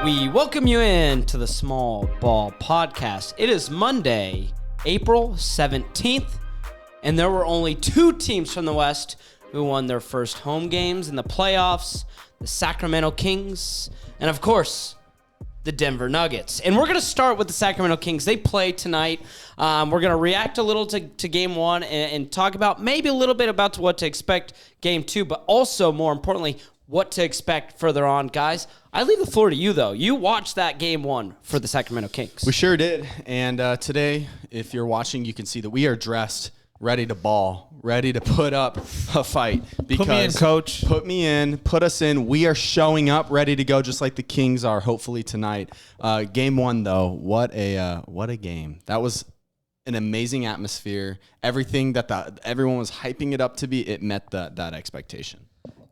We welcome you in to the Small Ball Podcast. It is Monday, April 17th, and there were only two teams from the West who won their first home games in the playoffs, the Sacramento Kings, and of course, the Denver Nuggets. And we're going to start with the Sacramento Kings. They play tonight. We're going to react a little to game one and talk about maybe a little bit about what to expect game two, but also, more importantly, what to expect further on. Guys, I leave the floor to you, though. You watched that game one for the Sacramento Kings. We sure did. And today, if you're watching, you can see that we are dressed, ready to ball, ready to put up a fight. Because put me in, coach. Put me in. Put us in. We are showing up, ready to go, just like the Kings are, hopefully tonight. Game one, though, what a game. That was an amazing atmosphere. Everything that everyone was hyping it up to be, it met that expectation.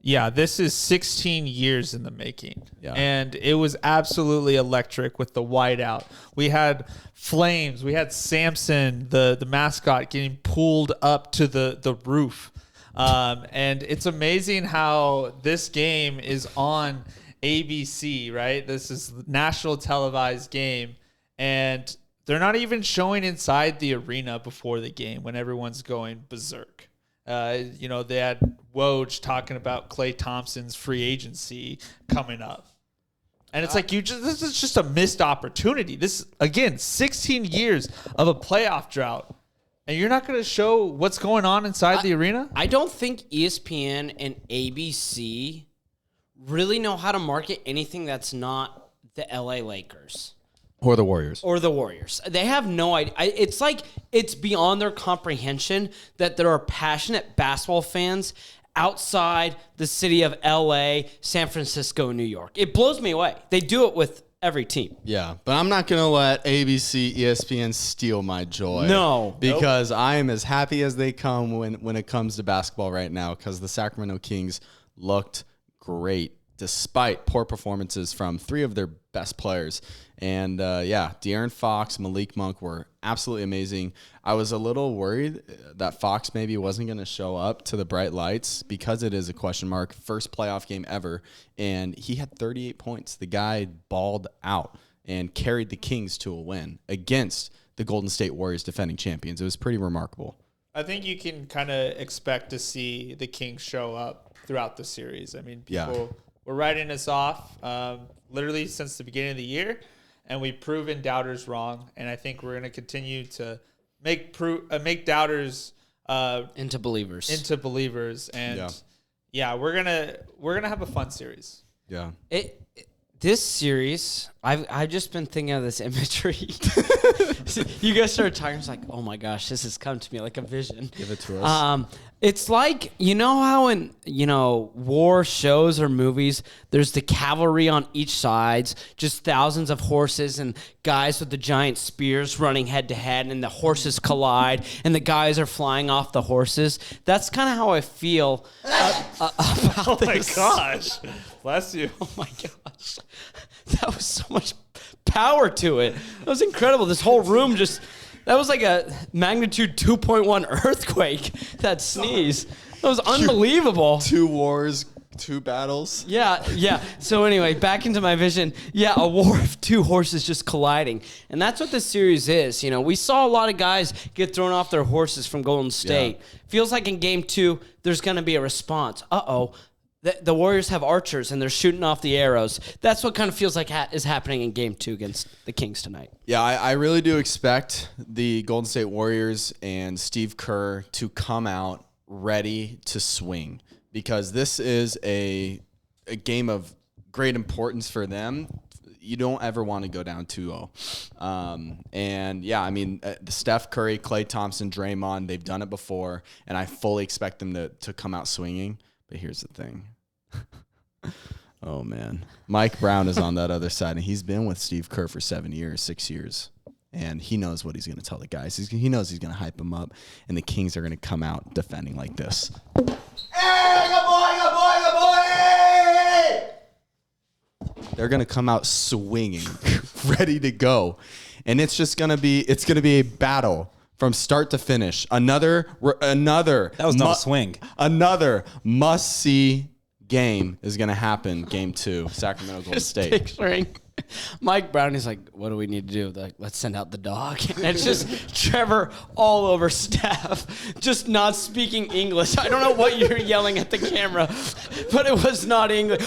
Yeah, this is 16 years in the making. Yeah. And it was absolutely electric with the whiteout. We had flames. We had Samson, the mascot, getting pulled up to the roof. And it's amazing how this game is on ABC, right? This is national televised game. And they're not even showing inside the arena before the game when everyone's going berserk. They had Woj talking about Klay Thompson's free agency coming up. And it's like, this is just a missed opportunity. This, again, 16 years of a playoff drought. And you're not going to show what's going on inside the arena? I don't think ESPN and ABC really know how to market anything that's not the LA Lakers. Or the Warriors. They have no idea. It's like it's beyond their comprehension that there are passionate basketball fans outside the city of LA, San Francisco, and New York. It blows me away. They do it with every team. Yeah, but I'm not going to let ABC, ESPN steal my joy. No. Because I am as happy as they come when it comes to basketball right now, because the Sacramento Kings looked great despite poor performances from three of their best players. And, De'Aaron Fox, Malik Monk were absolutely amazing. I was a little worried that Fox maybe wasn't going to show up to the bright lights because it is a question mark. First playoff game ever. And he had 38 points. The guy balled out and carried the Kings to a win against the Golden State Warriors, defending champions. It was pretty remarkable. I think you can kind of expect to see the Kings show up throughout the series. I mean, people were writing us off literally since the beginning of the year. And we've proven doubters wrong, and I think we're going to continue to make doubters into believers. And we're gonna have a fun series. Yeah. This series, I've just been thinking of this imagery. You guys started talking, I was like, oh my gosh, this has come to me like a vision. Give it to us. It's like, you know how in, war shows or movies, there's the cavalry on each side, just thousands of horses and guys with the giant spears running head to head, and the horses collide, and the guys are flying off the horses. That's kind of how I feel about this. Oh my gosh. Bless you. Oh my gosh. That was so much power to it. That was incredible. This whole room that was like a magnitude 2.1 earthquake, that sneeze. That was unbelievable. Two wars, two battles. Yeah. So anyway, back into my vision. Yeah, a war of two horses just colliding. And that's what this series is. We saw a lot of guys get thrown off their horses from Golden State. Yeah. Feels like in game two, there's going to be a response. The Warriors have archers, and they're shooting off the arrows. That's what kind of feels like is happening in Game 2 against the Kings tonight. Yeah, I really do expect the Golden State Warriors and Steve Kerr to come out ready to swing, because this is a game of great importance for them. You don't ever want to go down 2-0. Steph Curry, Klay Thompson, Draymond, they've done it before, and I fully expect them to come out swinging. But here's the thing. Oh, man. Mike Brown is on that other side, and he's been with Steve Kerr for 6 years. And he knows what he's going to tell the guys. He knows he's going to hype them up, and the Kings are going to come out defending like this. Hey, good boy! They're going to come out swinging, ready to go. And it's going to be a battle from start to finish. Another. That was not a swing. Another must-see game is going to happen. Game 2, Sacramento Golden State. Picturing Mike Brown is like, what do we need to do? They're like, let's send out the dog. And it's just Trevor all over Steph, just not speaking English. I don't know what you're yelling at the camera, but it was not English.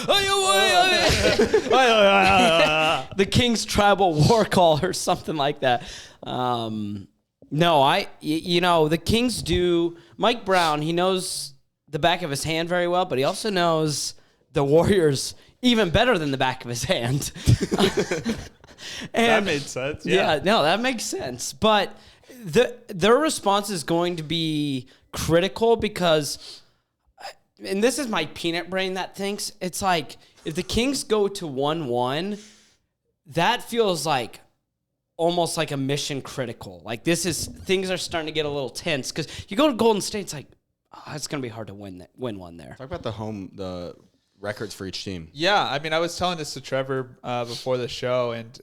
The King's tribal war call or something like that. No, the Kings do. Mike Brown, he knows the back of his hand very well, but he also knows the Warriors even better than the back of his hand. That made sense. Yeah, no, that makes sense. But their response is going to be critical because, and this is my peanut brain that thinks, it's like if the Kings go to 1-1, that feels like almost like a mission critical. Like things are starting to get a little tense because you go to Golden State, it's like, it's going to be hard to win one there. Talk about the records for each team. Yeah, I mean, I was telling this to Trevor before the show, and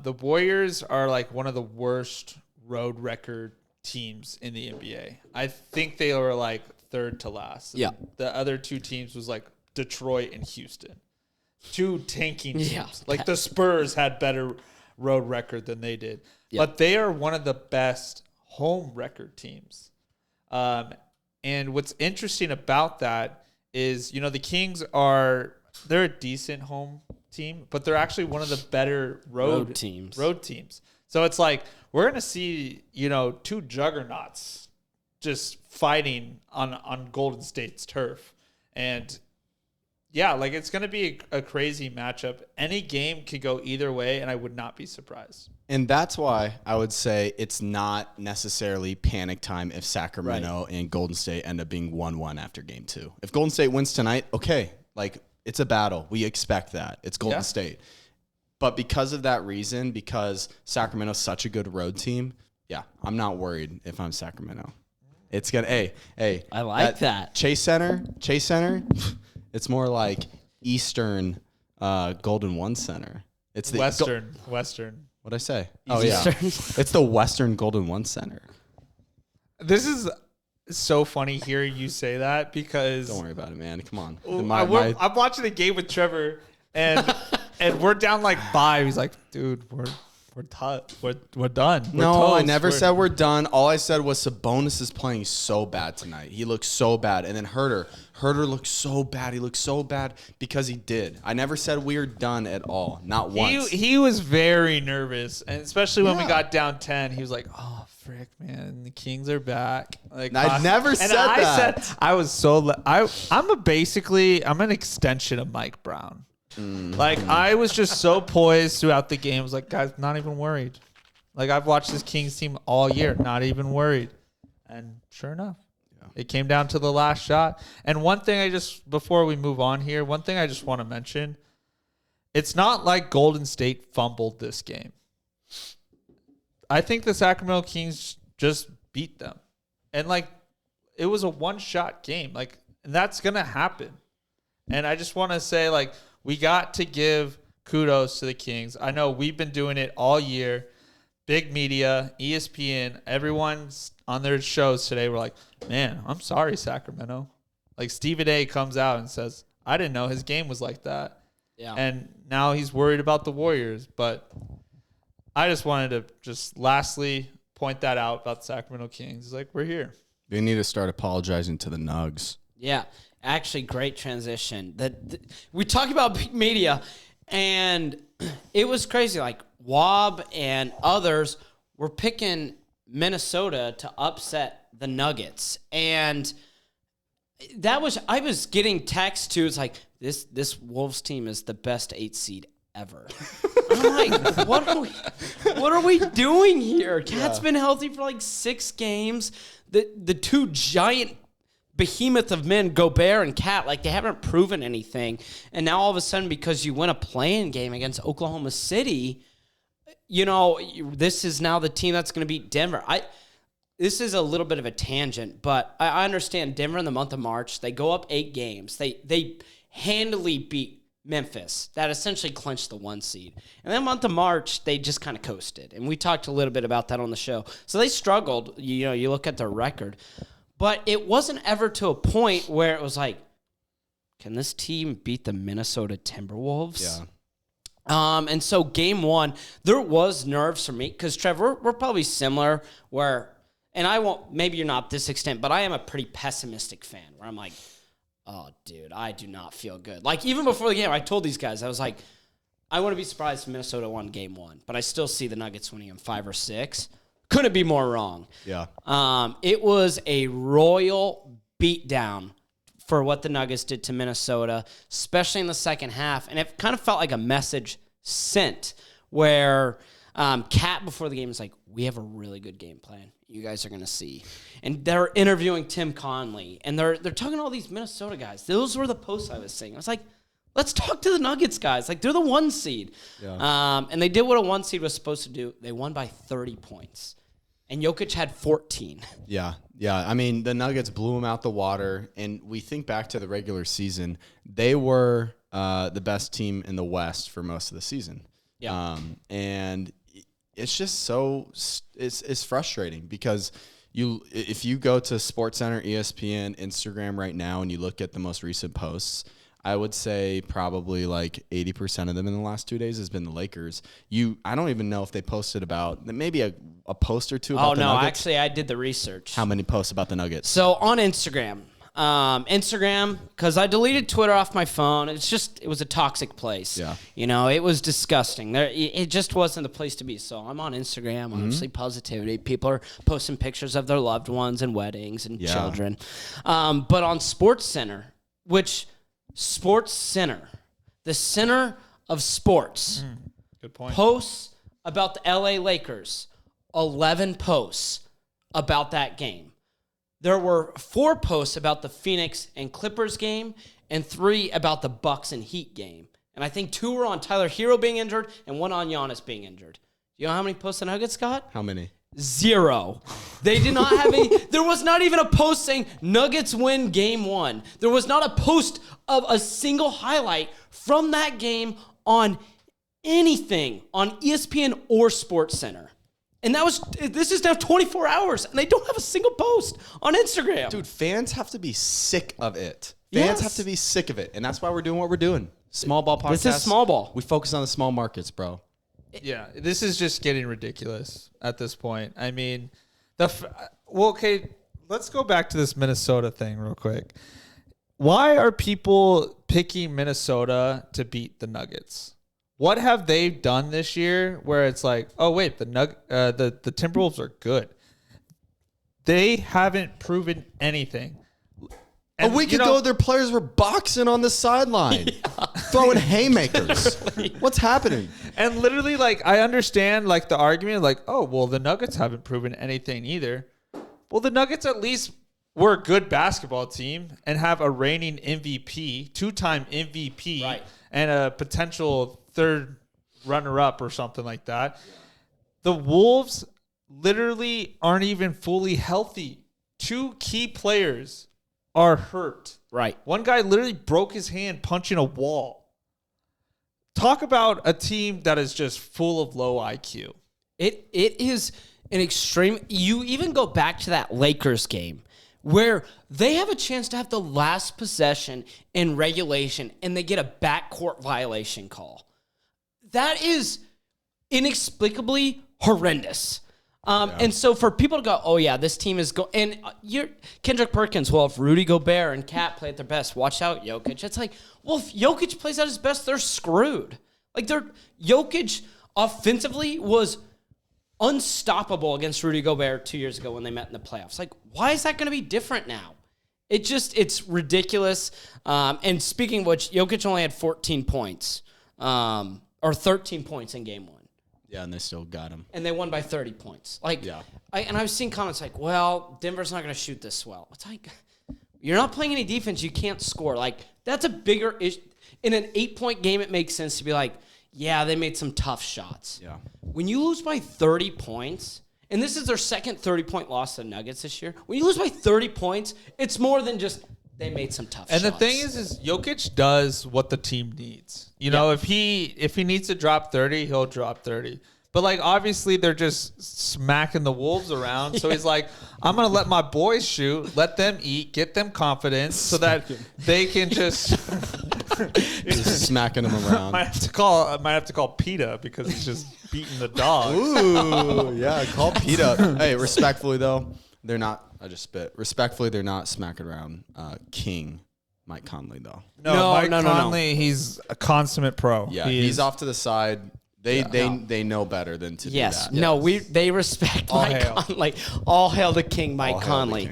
the Warriors are like one of the worst road record teams in the NBA. I think they were like third to last. Yeah. The other two teams was like Detroit and Houston. Two tanking teams. Yeah. Like the Spurs had better road record than they did. Yeah. But they are one of the best home record teams. And what's interesting about that is, the Kings they're a decent home team, but they're actually one of the better road teams. So it's like we're going to see, two juggernauts just fighting on Golden State's turf. And yeah, like it's going to be a crazy matchup. Any game could go either way, and I would not be surprised. And that's why I would say it's not necessarily panic time if Sacramento and Golden State end up being 1-1 after game 2. If Golden State wins tonight, okay, like it's a battle. We expect that. It's Golden State. But because of that reason, because Sacramento's such a good road team, yeah, I'm not worried if I'm Sacramento. It's going to, hey. I like that. Chase Center, it's more like Eastern Golden One Center. It's the Western. What'd I say? Oh, yeah. It's the Western Golden One Center. This is so funny hearing you say that because... Don't worry about it, man. Come on. I'm watching the game with Trevor, and we're down like 5. He's like, dude, we're done. We're no, toast. I never said we're done. All I said was Sabonis is playing so bad tonight. He looks so bad. And then Herter looks so bad. He looks so bad because he did. I never said we are done at all. Not once. He was very nervous, and especially when we got down 10, he was like, oh, frick, man, the Kings are back. Like, I never said that. I was so... I'm an extension of Mike Brown. Like, I was just so poised throughout the game. I was like, guys, not even worried. Like, I've watched this Kings team all year, not even worried. And sure enough, it came down to the last shot. And one thing before we move on here, one thing I just want to mention, it's not like Golden State fumbled this game. I think the Sacramento Kings just beat them. And, like, it was a one-shot game. Like, and that's going to happen. And I just want to say, like, we got to give kudos to the Kings. I know we've been doing it all year. Big media, ESPN, everyone's on their shows today. We're like, man, I'm sorry, Sacramento. Like Stephen A comes out and says, I didn't know his game was like that. Yeah. And now he's worried about the Warriors. But I just wanted to lastly point that out about the Sacramento Kings. It's like, we're here. They need to start apologizing to the Nugs. Yeah. Actually, great transition. We talk about big media, and it was crazy. Like, Wob and others were picking Minnesota to upset the Nuggets. And I was getting texts too. It's like, this Wolves team is the best 8 seed ever. I'm like, what are we doing here? Cat's been healthy for like 6 games. The two giant behemoth of men, Gobert and Cat, like they haven't proven anything. And now all of a sudden, because you win a play-in game against Oklahoma City, this is now the team that's going to beat Denver. This is a little bit of a tangent, but I understand Denver in the month of March, they go up 8 games. They handily beat Memphis. That essentially clinched the 1 seed. And then month of March, they just kind of coasted. And we talked a little bit about that on the show. So they struggled. You look at their record. But it wasn't ever to a point where it was like, can this team beat the Minnesota Timberwolves? Yeah. And so game one, there was nerves for me because, Trevor, we're probably similar where, and I won't, maybe you're not this extent, but I am a pretty pessimistic fan where I'm like, oh, dude, I do not feel good. Like, even before the game, I told these guys, I was like, I wouldn't be surprised if Minnesota won game one, but I still see the Nuggets winning in 5 or 6. Couldn't be more wrong. Yeah. It was a royal beatdown for what the Nuggets did to Minnesota, especially in the second half. And it kind of felt like a message sent where Cat before the game was like, we have a really good game plan. You guys are going to see. And they're interviewing Tim Conley, and they're talking to all these Minnesota guys. Those were the posts I was seeing. I was like, let's talk to the Nuggets guys. Like, they're the 1 seed. Yeah. And they did what a 1 seed was supposed to do. They won by 30 points. And Jokic had 14. Yeah. I mean, the Nuggets blew them out the water, and we think back to the regular season. They were the best team in the West for most of the season. Yeah. And it's just so it's frustrating because if you go to SportsCenter, ESPN, Instagram right now, and you look at the most recent posts, I would say probably like 80% of them in the last 2 days has been the Lakers. I don't even know if they posted about maybe a post or two about the Nuggets. Actually, I did the research. How many posts about the Nuggets? So on Instagram, because I deleted Twitter off my phone. It was a toxic place. Yeah. It was disgusting. It just wasn't the place to be. So I'm on Instagram, obviously positivity. People are posting pictures of their loved ones and weddings and children. But on SportsCenter, the center of sports, Good point. posts about the LA Lakers, 11 posts about that game. There were 4 posts about the Phoenix and Clippers game and 3 about the Bucks and Heat game. And I think 2 were on Tyler Hero being injured and 1 on Giannis being injured. You know how many posts the Nuggets got? How many? 0. They did not have any. There was not even a post saying Nuggets win game 1. There was not a post of a single highlight from that game on anything on ESPN or SportsCenter. And this is now 24 hours, and they don't have a single post on Instagram. Dude, fans have to be sick of it. Fans have to be sick of it, and that's why we're doing what we're doing. Small ball podcast. This is small ball. We focus on the small markets, Yeah, this is just getting ridiculous at this point. I mean, okay, let's go back to this Minnesota thing real quick. Why are people picking Minnesota to beat the Nuggets? What have they done this year where it's like, oh wait, the Timberwolves are good? They haven't proven anything. And a week ago, their players were boxing on the sideline, throwing haymakers. What's happening? And literally, like, I understand, like, the argument, like, oh, well, the Nuggets haven't proven anything either. Well, the Nuggets at least were a good basketball team and have a reigning MVP, 2-time MVP, right, and a potential 3rd runner-up or something like that. The Wolves literally aren't even fully healthy. 2 key players are hurt. Right. One guy literally broke his hand punching a wall. Talk about a team that is just full of low IQ. It is an extreme. You even go back to that Lakers game where they have a chance to have the last possession in regulation and they get a backcourt violation call. That is inexplicably horrendous. And so for people to go, oh yeah, this team is and Kendrick Perkins, well, if Rudy Gobert and Cat play at their best, watch out, Jokic. It's like, well, if Jokic plays at his best, they're screwed. Like Jokic offensively was unstoppable against Rudy Gobert 2 years ago when they met in the playoffs. Like, why is that going to be different now? It's ridiculous. And speaking of which, Jokic only had 14 points, or 13 points in game 1. Yeah, and they still got him. And they won by 30 points. Like, yeah. I was seeing comments like, well, Denver's not going to shoot this well. It's like, you're not playing any defense. You can't score. Like, that's a bigger issue. In an 8-point game, it makes sense to be like, yeah, they made some tough shots. Yeah. When you lose by 30 points, and this is their second 30-point loss to the Nuggets this year, when you lose by 30 points, it's more than just they made some tough shots. And the thing is Jokic does what the team needs. You know, if he needs to drop 30, he'll drop 30. But, like, obviously they're just smacking the Wolves around. So he's like, I'm going to let my boys shoot, let them eat, get them confidence so that they can just Just smacking them around. Might have to call PETA because he's just beating the dog. Ooh, yeah, call PETA. Hey, respectfully though, they're not. I just spit. Respectfully, they're not smacking around King Mike Conley though. No, Mike Conley, he's a consummate pro. Yeah, he's off to the side. They know better than to do that. No, they respect Mike Conley. All hail the king, Mike Conley.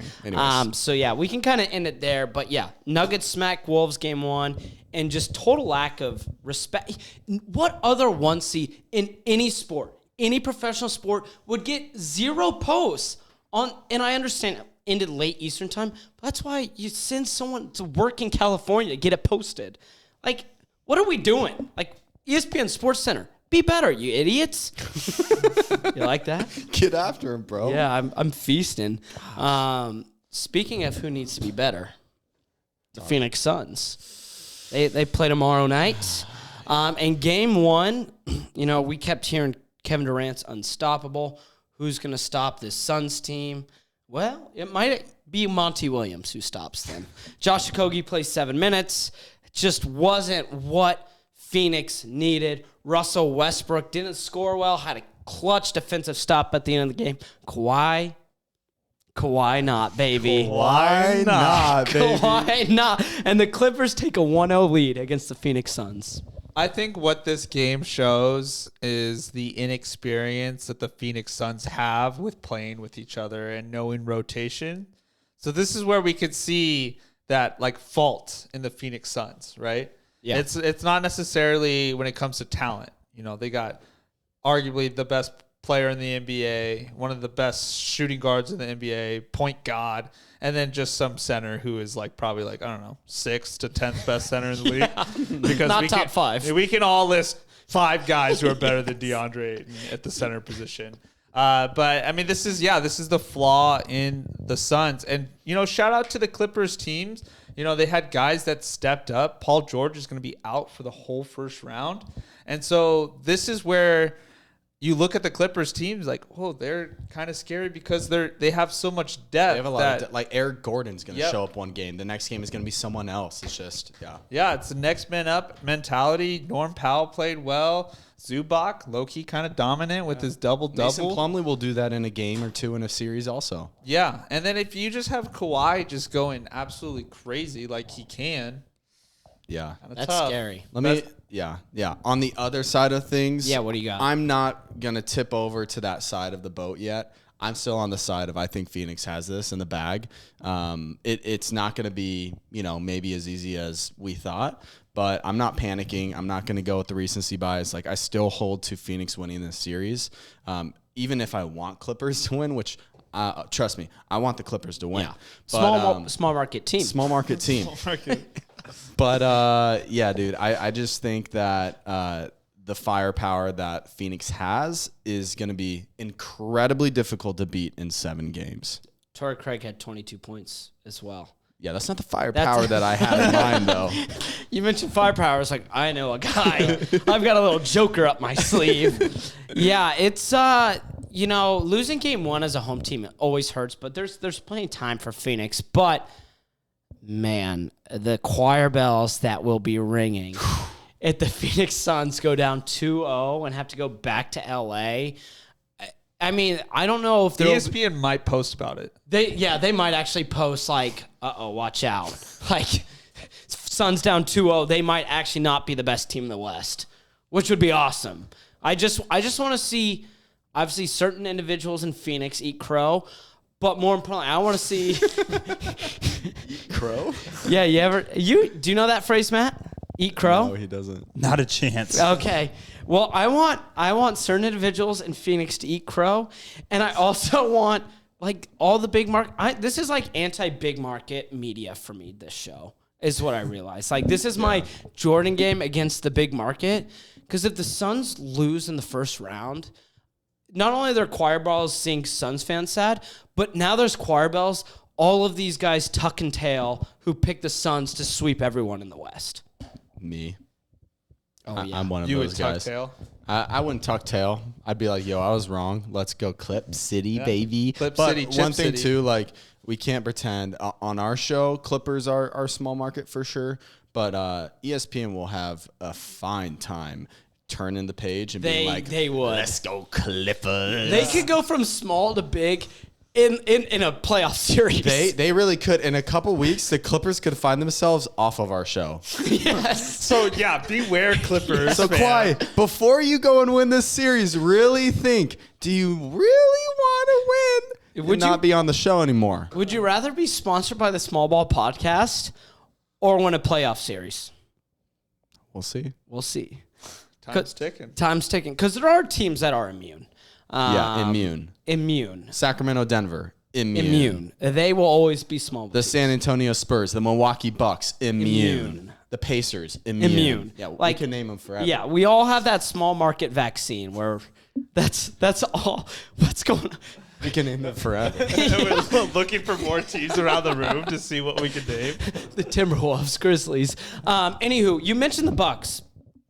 So yeah, we can kind of end it there. But yeah, Nuggets smack Wolves game 1, and just total lack of respect. What other 1 seed in any sport, any professional sport, would get 0 posts on? And I understand it ended late Eastern time, but that's why you send someone to work in California to get it posted. Like, what are we doing? Like ESPN Sports Center. Be better, you idiots. You like that? Get after him, bro. Yeah, I'm feasting. Speaking of who needs to be better, the Phoenix Suns. They play tomorrow night. And game 1, we kept hearing Kevin Durant's unstoppable. Who's going to stop this Suns team? Well, it might be Monty Williams who stops them. Josh Okogie plays 7 minutes. It just wasn't what Phoenix needed. Russell Westbrook didn't score well, had a clutch defensive stop at the end of the game. Kawhi not, baby. Kawhi not, baby. Kawhi not. And the Clippers take a 1-0 lead against the Phoenix Suns. I think what this game shows is the inexperience that the Phoenix Suns have with playing with each other and knowing rotation. So this is where we could see that fault in the Phoenix Suns, right? Yeah. It's not necessarily when it comes to talent. They got arguably the best player in the NBA, one of the best shooting guards in the NBA, point guard, and then just some center who is probably 6th to 10th best center in the league. Because not top 5. We can all list 5 guys who are better than DeAndre Ayton at the center position. But I mean, this is the flaw in the Suns. And, shout out to the Clippers teams. They had guys that stepped up. Paul George is going to be out for the whole first round. And so this is where you look at the Clippers teams they're kind of scary because they have so much depth. They have a lot of Eric Gordon's going to show up one game. The next game is going to be someone else. It's just, Yeah, it's the next man up mentality. Norm Powell played well. Zubac, low-key kind of dominant with his double-double. Mason Plumlee will do that in a game or 2 in a series also. Yeah, and then if you just have Kawhi just going absolutely crazy like he can. Yeah. That's scary. Yeah. On the other side of things. Yeah, what do you got? I'm not going to tip over to that side of the boat yet. I'm still on the side of I think Phoenix has this in the bag. It's not going to be, maybe as easy as we thought. But I'm not panicking. I'm not going to go with the recency bias. I still hold to Phoenix winning this series. Even if I want Clippers to win, which, trust me, I want the Clippers to win. Yeah. But, small market team. Small market team. But, yeah, dude, I just think that the firepower that Phoenix has is going to be incredibly difficult to beat in 7 games. Torrey Craig had 22 points as well. Yeah, that's not the firepower that I had in mind, though. You mentioned firepower. It's I know a guy. I've got a little joker up my sleeve. Yeah, it's, losing game 1 as a home team it always hurts, but there's plenty of time for Phoenix. But, man, the choir bells that will be ringing if the Phoenix Suns go down 2-0 and have to go back to L.A., I mean, I don't know if ESPN might post about it. They might actually post watch out. Suns down 2-0, they might actually not be the best team in the West, which would be awesome. I just want to see, obviously, certain individuals in Phoenix eat crow, but more importantly, I want to see Eat crow? Yeah, do you know that phrase, Matt? Eat crow? No, he doesn't. Not a chance. Okay. Well, I want certain individuals in Phoenix to eat crow, and I also want all the big market. This is anti-big market media for me. This show is what I realize. This is my Jordan game against the big market. Because if the Suns lose in the first round, not only are there choir bells seeing Suns fans sad, but now there's choir bells. All of these guys tuck and tail who pick the Suns to sweep everyone in the West. Me. Oh, yeah. I'm one of those guys. Tail? I wouldn't tuck tail. I'd be yo, I was wrong. Let's go Clip City, baby. Clip City, Chip one thing City. too, we can't pretend on our show, Clippers are small market for sure. but ESPN will have a fine time turning the page and being like, they would. let's go Clippers. They could go from small to big in a playoff series. They really could. In a couple weeks, the Clippers could find themselves off of our show. Yes. So, yeah, beware, Clippers. So, man. Kawhi, before you go and win this series, really think, do you really want to win Would and not be on the show anymore? Would you rather be sponsored by the Small Ball Podcast or win a playoff series? We'll see. We'll see. Time's ticking. Time's ticking. Because there are teams that are immune. Immune. Immune. Sacramento, Denver, immune. They will always be small. The San Antonio Spurs, the Milwaukee Bucks, immune. The Pacers, immune. Yeah, we can name them forever. Yeah, we all have that small market vaccine where that's all. What's going on? We can name them forever. We're looking for more teams around the room to see what we can name. The Timberwolves, Grizzlies. Anywho, you mentioned the Bucks.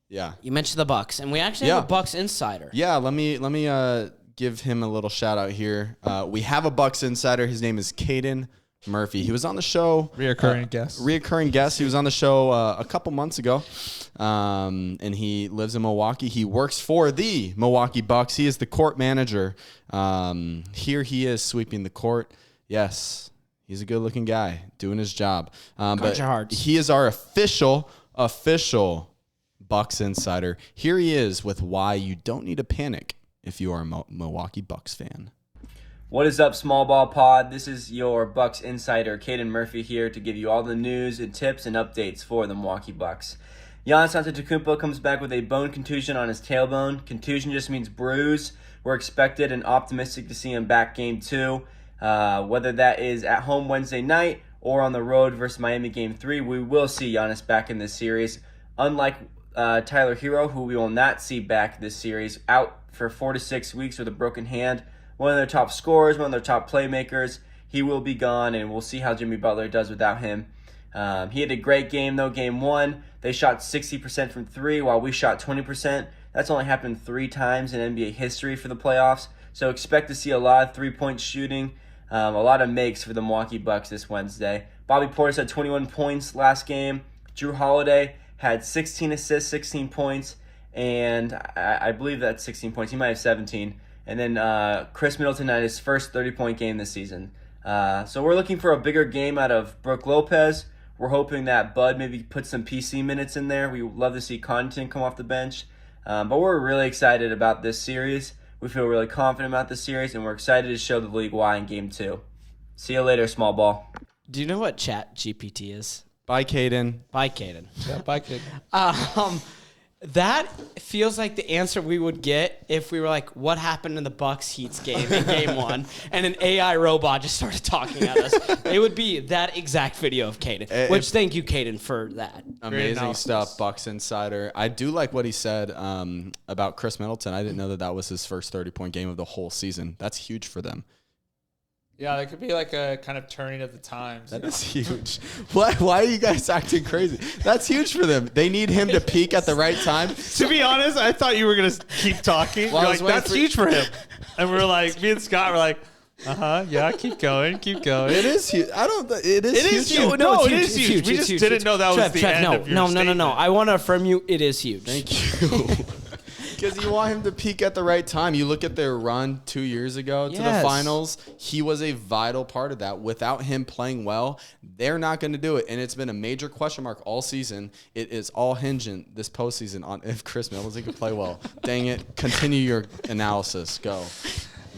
Yeah. You mentioned the Bucks, and we actually have a Bucks insider. Yeah, let me give him a little shout out here. We have a Bucks insider. His name is Caden Murphy. He was on the show. Reoccurring guest. He was on the show a couple months ago, and he lives in Milwaukee. He works for the Milwaukee Bucks. He is the court manager. Here he is sweeping the court. Yes, he's a good-looking guy doing his job. But your hearts. he is our official Bucks insider. Here he is with why you don't need to panic if you are a Milwaukee Bucks fan. What is up, Small Ball Pod? This is your Bucks insider, Caden Murphy, here to give you all the news and tips and updates for the Milwaukee Bucks. Giannis Antetokounmpo comes back with a bone contusion on his tailbone. Contusion just means bruise. We're expected and optimistic to see him back Game 2. Whether that is at home Wednesday night or on the road versus Miami Game 3, we will see Giannis back in this series. Unlike Tyler Hero, who we will not see back this series, out for 4 to 6 weeks with a broken hand. One of their top scorers, one of their top playmakers. He will be gone, and we'll see how Jimmy Butler does without him. He had a great game, though. Game 1, they shot 60% from 3, while we shot 20%. That's only happened 3 times in NBA history for the playoffs. So expect to see a lot of three-point shooting, a lot of makes for the Milwaukee Bucks this Wednesday. Bobby Portis had 21 points last game. Drew Holiday had 16 assists, 16 points, and I believe that's 16 points. He might have 17. And then Chris Middleton had his first 30-point game this season. So we're looking for a bigger game out of Brook Lopez. We're hoping that Bud maybe puts some PC minutes in there. We would love to see Connaughton come off the bench. But we're really excited about this series. We feel really confident about this series, and we're excited to show the league why in Game 2. See you later, Small Ball. Do you know what Chat GPT is? Bye, Caden. Bye, Caden. Yeah, bye, Caden. That feels like the answer we would get if we were like, what happened in the Bucks Heats game in Game 1, and an AI robot just started talking at us. It would be that exact video of Caden, which thank you, Caden, for that. Amazing stuff, Bucks insider. I do like what he said about Chris Middleton. I didn't know that was his first 30-point game of the whole season. That's huge for them. Yeah, that could be like a kind of turning of the times. That is huge. Why are you guys acting crazy? That's huge for them. They need him to peak at the right time. To be honest, I thought you were going to keep talking. Well, You're like, that's huge for him. And we're like, me and Scott were like, yeah, keep going. It is huge. It is huge. No, it is huge. We just didn't know that was the end of your statement. No. I want to affirm you. It is huge. Thank you. Because you want him to peak at the right time. You look at their run 2 years ago to the finals. He was a vital part of that. Without him playing well, they're not going to do it. And it's been a major question mark all season. It is all hinging this postseason on if Chris Middleton can play well. Dang it. Continue your analysis. Go.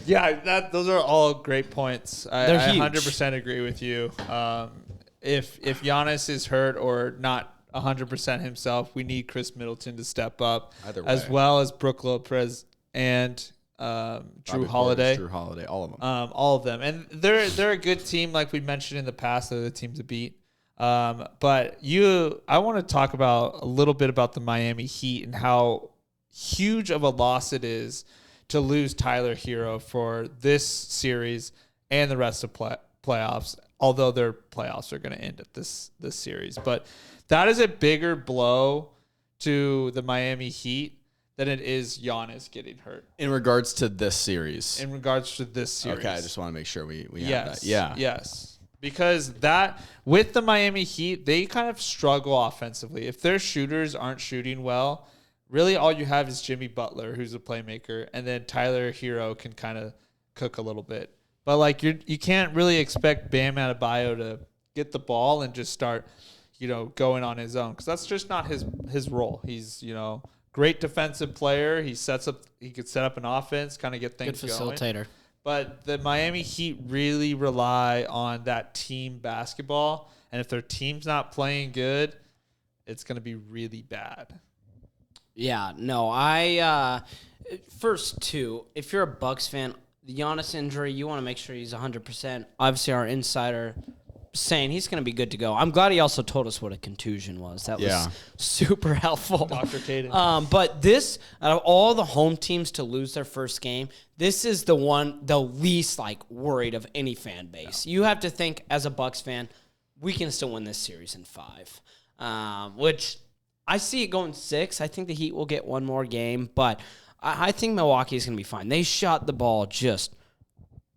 Yeah, those are all great points. I 100% agree with you. If Giannis is hurt or not 100% himself, we need Chris Middleton to step up, as well as Brook Lopez and Drew Holiday. All of them. All of them. And they're a good team, like we mentioned in the past. They're the team to beat. But I want to talk a little bit about the Miami Heat and how huge of a loss it is to lose Tyler Hero for this series and the rest of playoffs, although their playoffs are going to end at this series. But that is a bigger blow to the Miami Heat than it is Giannis getting hurt. In regards to this series. Okay, I just want to make sure we have that. Yeah. Yes. because that with the Miami Heat, they kind of struggle offensively. If their shooters aren't shooting well, really all you have is Jimmy Butler, who's a playmaker, and then Tyler Hero can kind of cook a little bit. But like you can't really expect Bam Adebayo to get the ball and just start, going on his own, because that's just not his role. He's great defensive player. He could set up an offense, kind of get things Good going. facilitator. But the Miami Heat really rely on that team basketball, and if their team's not playing good, it's going to be really bad. Yeah, no, I first two. If you're a Bucks fan, the Giannis injury, you want to make sure he's 100%. Obviously, our insider saying he's going to be good to go. I'm glad he also told us what a contusion was. That was super helpful. Dr. Caden. But this, out of all the home teams to lose their first game, this is the least worried of any fan base. You have to think, as a Bucks fan, we can still win this series in 5, which I see it going 6. I think the Heat will get one more game, but I think Milwaukee is going to be fine. They shot the ball just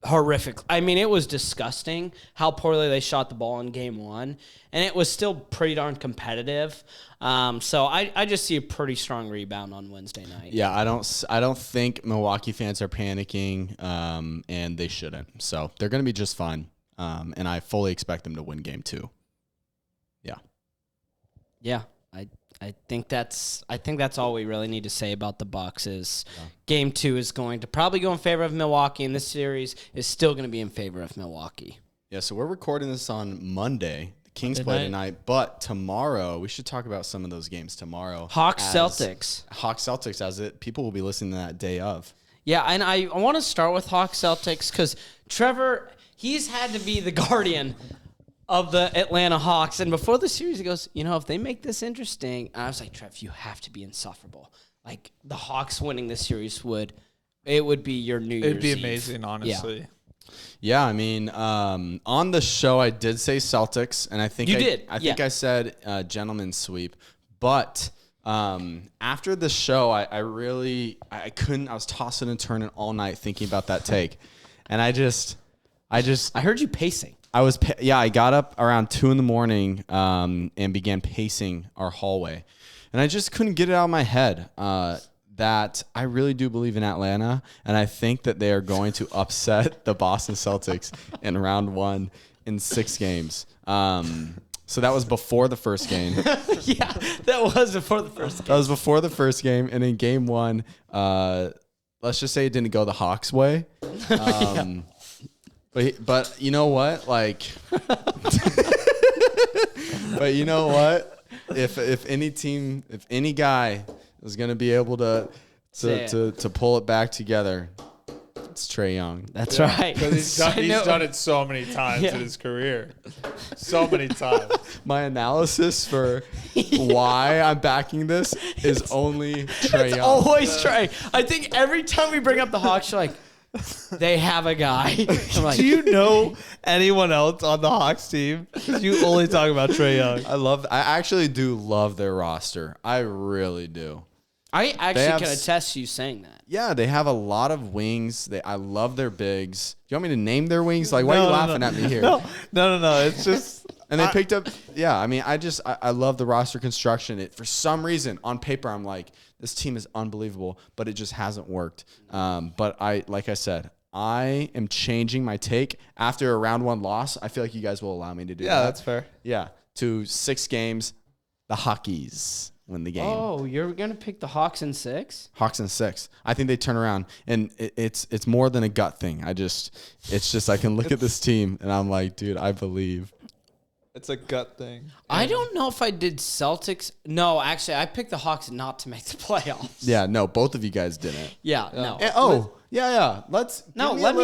horrific. I mean, it was disgusting how poorly they shot the ball in game 1, and it was still pretty darn competitive. So I just see a pretty strong rebound on Wednesday night. Yeah, I don't think Milwaukee fans are panicking, and they shouldn't. So they're going to be just fine, and I fully expect them to win game 2. Yeah. Yeah. I think that's all we really need to say about the Bucks is game 2 is going to probably go in favor of Milwaukee, and this series is still going to be in favor of Milwaukee. Yeah, so we're recording this on Monday. The Kings play tonight, but tomorrow we should talk about some of those games tomorrow. Hawks-Celtics. As people will be listening to that day of. Yeah, and I want to start with Hawks-Celtics because Trevor, he's had to be the guardian of the Atlanta Hawks. And before the series, he goes, if they make this interesting, and I was like, Trev, you have to be insufferable. Like, the Hawks winning this series would be your New Year's Eve. It'd be amazing, honestly. Yeah, I mean, on the show, I did say Celtics, and I think I think I said gentleman's sweep. But after the show, I couldn't. I was tossing and turning all night thinking about that take, and I heard you pacing. I got up around 2 a.m. And began pacing our hallway, and I just couldn't get it out of my head that I really do believe in Atlanta, and I think that they are going to upset the Boston Celtics in round 1 in 6 games. So that was before the first game. Yeah, that was before the first game. That was before the first game, and in game 1, let's just say it didn't go the Hawks' way. But you know what? But you know what? If any guy is gonna be able to pull it back together, it's Trae Young. That's right. Because he's done it so many times in his career. So many times. My analysis for why I'm backing this is only Trae Young. Always Trae. I think every time we bring up the Hawks, you're like, they have a guy. I'm like, do you know anyone else on the Hawks team? Because you only talk about Trae Young. I actually do love their roster. I really do. I actually can attest to you saying that. Yeah, they have a lot of wings. I love their bigs. Do you want me to name their wings? Like, why are you laughing at me here? No. It's just... And they picked up... Yeah, I mean, I love the roster construction. For some reason, on paper, I'm like, this team is unbelievable, but it just hasn't worked. But like I said, I am changing my take. After a round 1 loss, I feel like you guys will allow me to do that. Yeah, that's fair. Yeah, to 6 games, the Hawkies win the game. Oh, you're going to pick the Hawks in 6? Hawks in 6. I think they turn around, and it's more than a gut thing. It's just I can look at this team, and I'm like, dude, I believe. It's a gut thing. I don't know if I did Celtics. No, actually, I picked the Hawks not to make the playoffs. Yeah, no, both of you guys didn't. Yeah, no. And, yeah.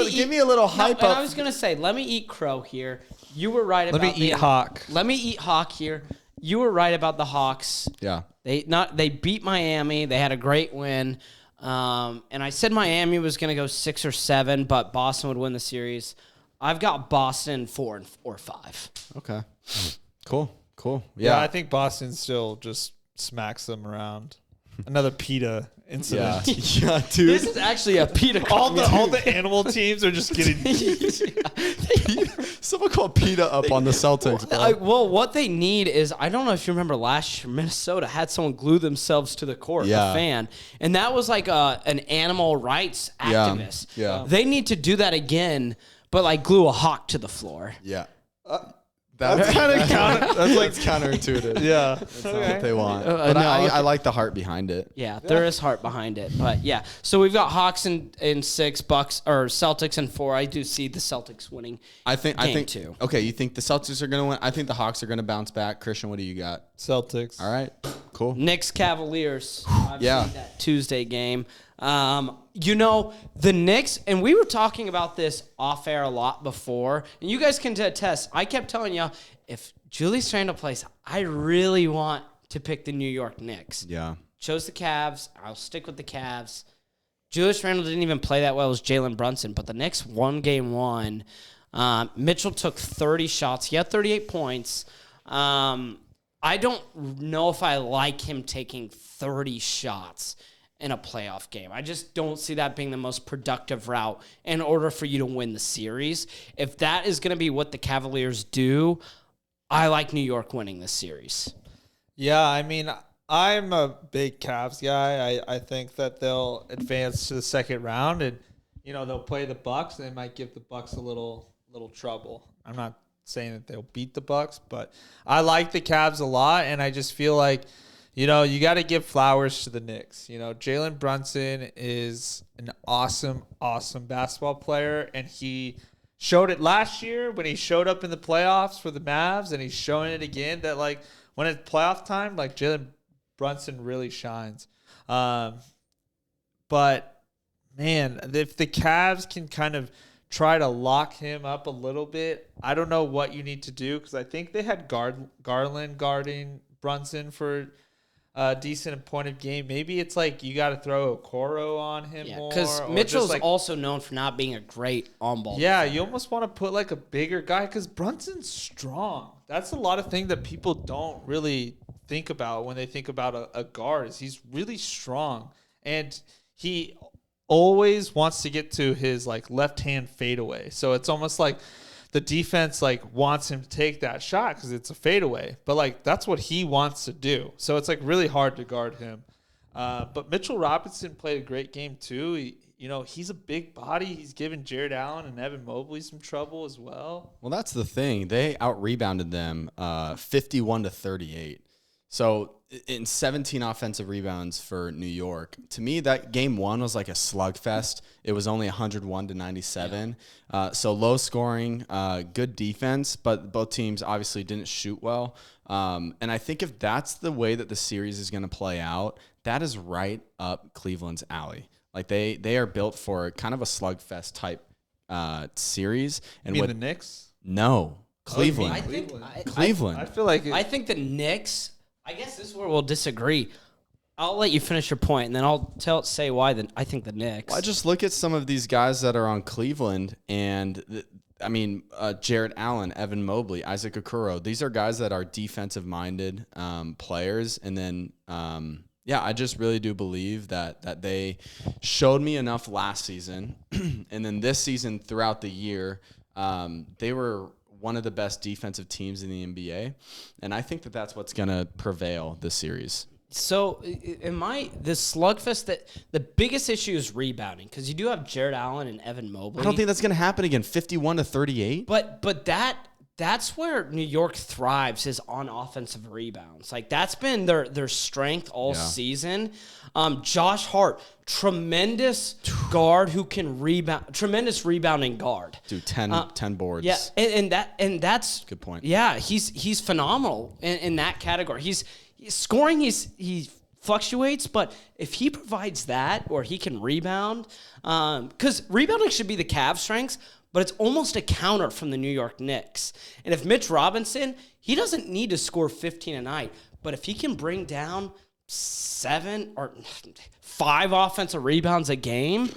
Give me a little hype up. And I was gonna say, let me eat crow here. You were right about. Let me eat Hawk. Let me eat Hawk here. You were right about the Hawks. Yeah. They beat Miami. They had a great win. And I said Miami was gonna go 6 or 7, but Boston would win the series. I've got Boston 4 or 5. Okay. Cool. Yeah, I think Boston still just smacks them around. another PETA incident. Yeah, dude. This is actually a PETA. All the animal teams are just getting. Someone called PETA up on the Celtics. Bro. Well, what they need is, I don't know if you remember last year, Minnesota had someone glue themselves to the court, Yeah. a fan, and that was like an animal rights activist. Yeah. They need to do that again, but like glue a hawk to the floor. Yeah. That's kind of counter. That's like counterintuitive. yeah. That's not what they want. No, But I okay. like the heart behind it. Yeah, there is heart behind it, but yeah. So we've got Hawks in 6, Bucks or Celtics in 4. I do see the Celtics winning. I think Game 2. Okay, you think the Celtics are going to win? I think the Hawks are going to bounce back. Christian, what do you got? Celtics. All right. Cool. Knicks Cavaliers. I've Yeah. seen that Tuesday game. The Knicks, and we were talking about this off air a lot before, and you guys can attest. I kept telling you, if Julius Randle plays, I really want to pick the New York Knicks. Yeah. Chose the Cavs. I'll stick with the Cavs. Julius Randle didn't even play that well as Jalen Brunson, but the Knicks won game 1. Mitchell took 30 shots. He had 38 points. I don't know if I like him taking 30 shots in a playoff game. I just don't see that being the most productive route in order for you to win the series. If that is going to be what the Cavaliers do, I like New York winning this series. Yeah, I mean, I'm a big Cavs guy. I think that they'll advance to the second round, and they'll play the Bucks. They might give the Bucks a little trouble. I'm not saying that they'll beat the Bucks, but I like the Cavs a lot, and I just feel like you got to give flowers to the Knicks. Jalen Brunson is an awesome basketball player, and he showed it last year when he showed up in the playoffs for the Mavs, and he's showing it again that like when it's playoff time, like Jalen Brunson really shines. But man, if the Cavs can kind of try to lock him up a little bit, I don't know what you need to do, because I think they had Garland guarding Brunson for a decent point of game. Maybe it's like you got to throw Okoro on him more. Because or Mitchell's just, like, also known for not being a great on-ball yeah, defender. you almost want to put like a bigger guy, because Brunson's strong. That's a lot of things that people don't really think about when they think about a guard. Is he's really strong, and he always wants to get to his like left-hand fadeaway. So it's almost like the defense like wants him to take that shot because it's a fadeaway, but like that's what he wants to do. So it's like really hard to guard him. But Mitchell Robinson played a great game too. He's a big body. He's giving Jared Allen and Evan Mobley some trouble as well. Well, that's the thing. They out-rebounded them 51-38. So in 17 offensive rebounds for New York, to me, that game 1 was like a slugfest. It was only 101-97. So low scoring, good defense, but both teams obviously didn't shoot well. And I think if that's the way that the series is going to play out, that is right up Cleveland's alley. Like they are built for kind of a slugfest type series. And You mean the Knicks? No, Cleveland. I think Cleveland. I feel like I think the Knicks. I guess this is where we'll disagree. I'll let you finish your point, and then I'll say why. Then I think the Knicks. Well, I just look at some of these guys that are on Cleveland, and Jared Allen, Evan Mobley, Isaac Okoro. These are guys that are defensive-minded players, and then I just really do believe that they showed me enough last season, and then this season throughout the year, they were one of the best defensive teams in the NBA, and I think that that's what's going to prevail this series. So, this slugfest, that the biggest issue is rebounding, because you do have Jared Allen and Evan Mobley. I don't think that's going to happen again. 51-38. But that's where New York thrives, is on offensive rebounds. Like that's been their strength all season. Josh Hart, tremendous guard who can rebound, tremendous rebounding guard. Dude, 10 boards. Yeah, and that's good point. Yeah, he's phenomenal in that category. He's scoring. He fluctuates, but if he provides that, or he can rebound, because rebounding should be the Cavs' strengths, but it's almost a counter from the New York Knicks. And if Mitch Robinson, he doesn't need to score 15 a night, but if he can bring down 7 or 5 offensive rebounds a game,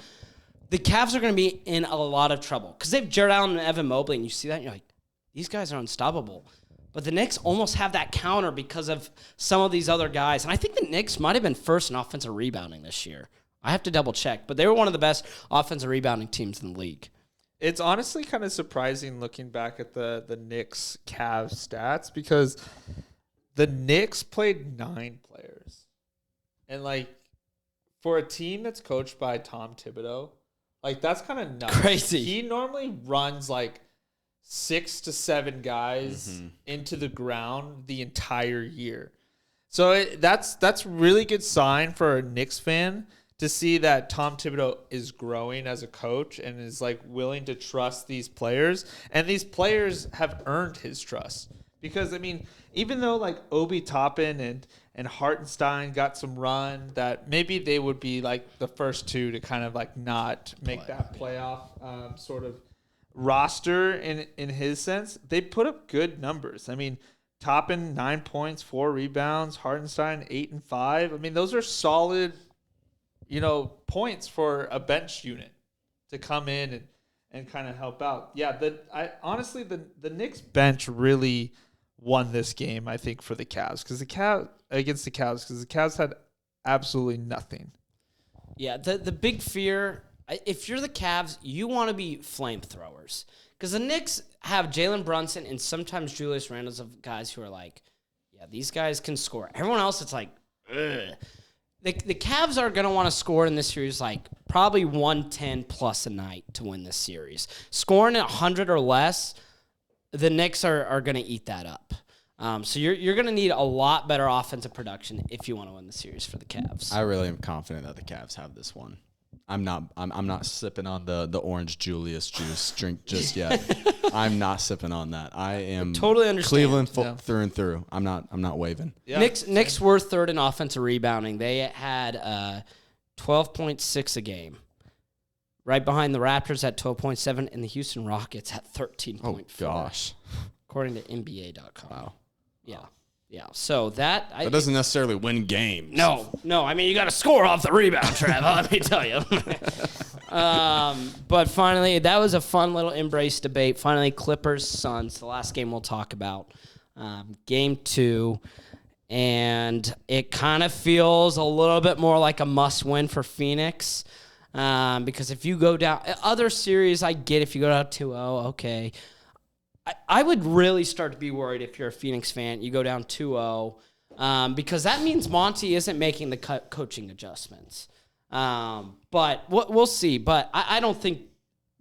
the Cavs are going to be in a lot of trouble, because they have Jared Allen and Evan Mobley, and you see that, and you're like, these guys are unstoppable. But the Knicks almost have that counter because of some of these other guys. And I think the Knicks might have been first in offensive rebounding this year. I have to double check. But they were one of the best offensive rebounding teams in the league. It's honestly kind of surprising looking back at the Knicks Cavs stats because the Knicks played 9 players. And, like, for a team that's coached by Tom Thibodeau, like, that's kind of nuts. Crazy. He normally runs, like, 6 to 7 guys into the ground the entire year. So that's really good sign for a Knicks fan to see that Tom Thibodeau is growing as a coach and is like willing to trust these players. And these players have earned his trust. Because, I mean, even though like Obi Toppin and Hartenstein got some run, that maybe they would be like the first two to kind of like not make that playoff sort of roster in his sense, they put up good numbers. I mean, Toppin 9 points, 4 rebounds, Hartenstein 8 and 5. I mean, those are solid, points for a bench unit to come in and kind of help out. Yeah, honestly the Knicks bench really won this game, I think, for the Cavs because the Cavs had absolutely nothing. Yeah, the big fear, if you're the Cavs, you want to be flamethrowers. Because the Knicks have Jalen Brunson and sometimes Julius Randle's of guys who are like, yeah, these guys can score. Everyone else, it's like, ugh. The Cavs are going to want to score in this series like probably 110 plus a night to win this series. Scoring at 100 or less, the Knicks are going to eat that up. So you're going to need a lot better offensive production if you want to win the series for the Cavs. I really am confident that the Cavs have this one. I'm not sipping on the orange Julius juice drink just yet. I'm not sipping on that. I am totally understand. Cleveland through and through. I'm not waving. Yeah. Knicks were third in offensive rebounding. They had 12.6 a game. Right behind the Raptors at 12.7 and the Houston Rockets at 13.4. Oh gosh. According to NBA.com. Wow. Yeah. So that doesn't necessarily win games. No. I mean, you got to score off the rebound, Trav. Let me tell you. But finally, that was a fun little embrace debate. Finally, Clippers Suns, the last game we'll talk about, game 2, and it kind of feels a little bit more like a must-win for Phoenix. Because if you go down other series, I get if you go down 2-0, okay. I would really start to be worried if you're a Phoenix fan. You go down 2-0 because that means Monty isn't making the coaching adjustments. But we'll see. But I don't think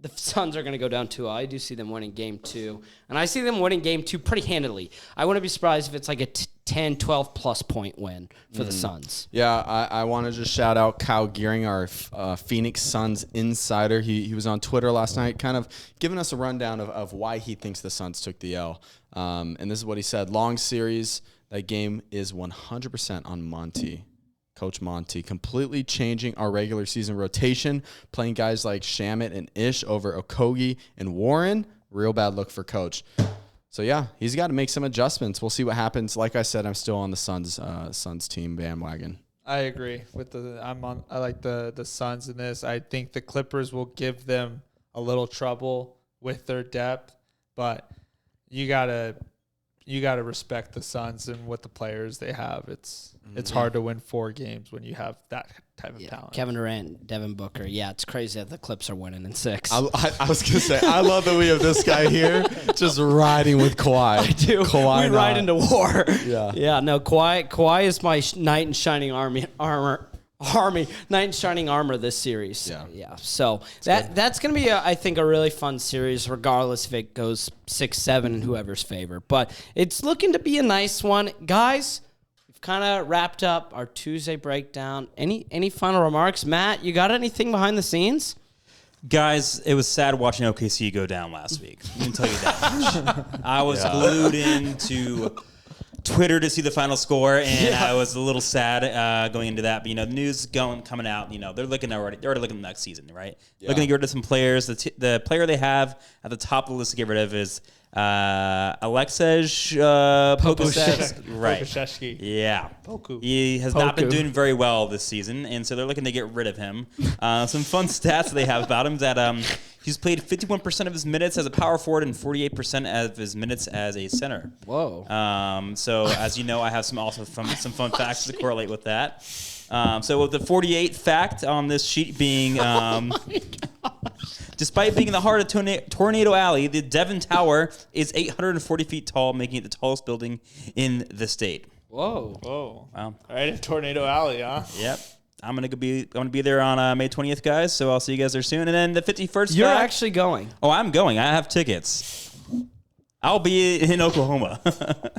the Suns are going to go down 2-0. I do see them winning game 2. And I see them winning game 2 pretty handily. I wouldn't be surprised if it's like a 10, 12-plus point win for the Suns. Yeah, I want to just shout out Kyle Gearing, our Phoenix Suns insider. He was on Twitter last night kind of giving us a rundown of why he thinks the Suns took the L. And this is what he said. Long series, that game is 100% on Monty. Coach Monty, completely changing our regular season rotation, playing guys like Shamet and Ish over Okogie and Warren. Real bad look for Coach. So, yeah, he's got to make some adjustments. We'll see what happens. Like I said, I'm still on the Suns team bandwagon. I agree with I like the Suns in this. I think the Clippers will give them a little trouble with their depth, but you gotta respect the Suns and what the players they have. It's hard to win 4 games when you have that type of talent. Kevin Durant, Devin Booker. Yeah, it's crazy that the Clips are winning in 6. I was going to say, I love that we have this guy here just riding with Kawhi. I do. Kawhi we ride into war. Yeah. Yeah, no, Kawhi is my knight in shining armor, knight in shining armor this series. Yeah. So that's going to be, I think, a really fun series, regardless if it goes 6-7 in whoever's favor. But it's looking to be a nice one. Guys, we've kind of wrapped up our Tuesday breakdown. Any final remarks? Matt, you got anything behind the scenes? Guys, it was sad watching OKC go down last week. I can tell you that much. I was glued into Twitter to see the final score, and I was a little sad going into that. But the news coming out. They're already looking at next season, right? Yeah. Looking to get rid of some players. The player they have at the top of the list to get rid of is Alexej Pokusevsky. Right. Pokusevsky. Yeah. Poku. He has not been doing very well this season, and so they're looking to get rid of him. Some fun stats they have about him is that He's played 51% of his minutes as a power forward and 48% of his minutes as a center. Whoa. So as you know, I have some fun facts to correlate with that. So with the 48 fact on this sheet being, despite being in the heart of Tornado Alley, the Devon Tower is 840 feet tall, making it the tallest building in the state. Whoa. Whoa. Wow. Right in Tornado Alley, huh? Yep. I'm gonna be there on May 20th, guys. So I'll see you guys there soon. And then the 51st. You're fact, actually going. Oh, I'm going. I have tickets. I'll be in Oklahoma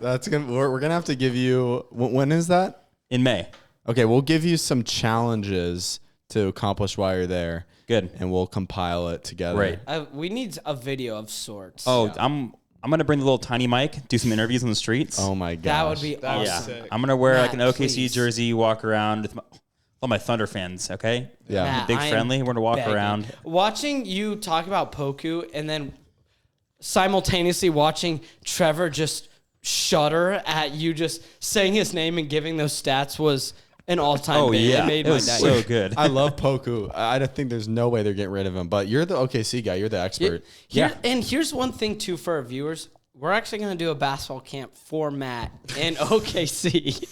We're gonna have to give you. When is that? in May. Okay, we'll give you some challenges to accomplish while you're there. Good. And we'll compile it together. Right. We need a video of sorts. Oh, I'm gonna bring the little tiny mic, do some interviews on the streets. Oh my god. That would be That was awesome. sick. I'm gonna wear like an Matt, OKC please. jersey, walk around with all my Thunder fans. Okay. Yeah. Matt, Big I am friendly. We're gonna walk begging. around. Watching you talk about Poku and then simultaneously watching Trevor just shudder at you just saying his name and giving those stats was an all-time Oh big. yeah, It made it my was night. so good. I love Poku. I don't think there's no way they're getting rid of him. But you're the OKC guy. You're the expert. And here's one thing, too, for our viewers. We're actually going to do a basketball camp for Matt in OKC.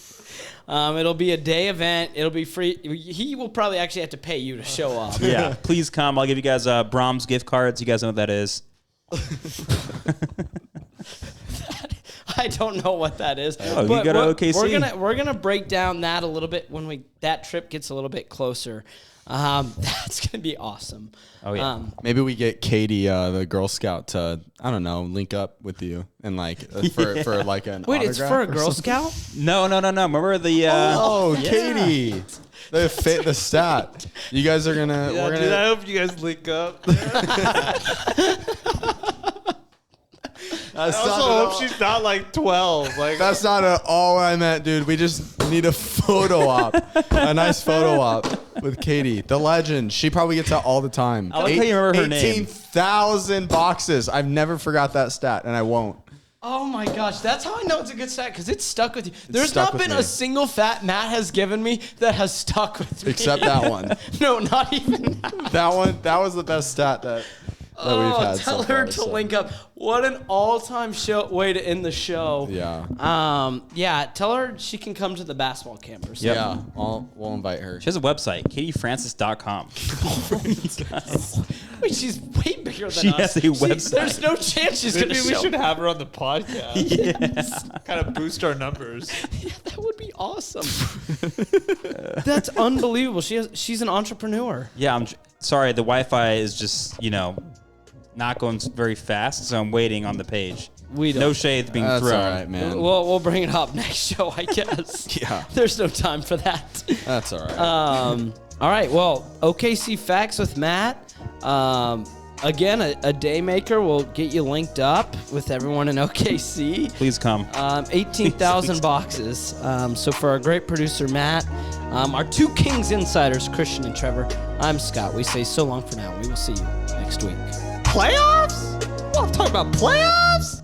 It'll be a day event. It'll be free. He will probably actually have to pay you to show up. Yeah, please come. I'll give you guys Brahms gift cards. You guys know what that is. I don't know what that is. Oh, you but go to we're- OKC? We're gonna break down that a little bit when that trip gets a little bit closer. That's gonna be awesome. Oh, yeah. Maybe we get Katie, the Girl Scout, to link up with you and for like an Wait, it's for a autograph or Girl something? Scout? No. Remember the? Oh, Katie, the stat. You guys are gonna. Yeah, we're dude, I gonna. hope you guys link up. I That's also not at hope all- she's not like 12. Like That's not at all what I meant, dude. We just need a photo op, a nice photo op with Katie, the legend. She probably gets that all the time. I like how you remember her name. 18,000 boxes. I've never forgot that stat, and I won't. Oh my gosh, that's how I know it's a good stat because it's stuck with you. There's stuck not with been me. a single fat Matt has given me that has stuck with me. Except that one. No, not even that. That was the best stat that we've had. Tell so her far, to so. link up. What an all-time way to end the show. Yeah. Yeah. Tell her she can come to the basketball camp or something. Yep. Yeah. We'll invite her. She has a website, KatieFrancis.com. Wait, she's way bigger than She us. has a website. There's no chance she's maybe gonna we show. should have her on the podcast. Kind of boost our numbers. That would be awesome. That's unbelievable. She's an entrepreneur. Yeah, I'm sorry. The Wi-Fi is just not going very fast, so I'm waiting on the page. We don't. No shade being That's thrown. all right, man. We'll bring it up next show, I guess. Yeah. There's no time for that. That's all right. All right. Well, OKC Facts with Matt. Again, a day maker will get you linked up with everyone in OKC. Please come. 18,000 boxes. So for our great producer, Matt, our two Kings insiders, Christian and Trevor, I'm Scott. We say so long for now. We will see you next week. Playoffs? Well, I'm talking about playoffs?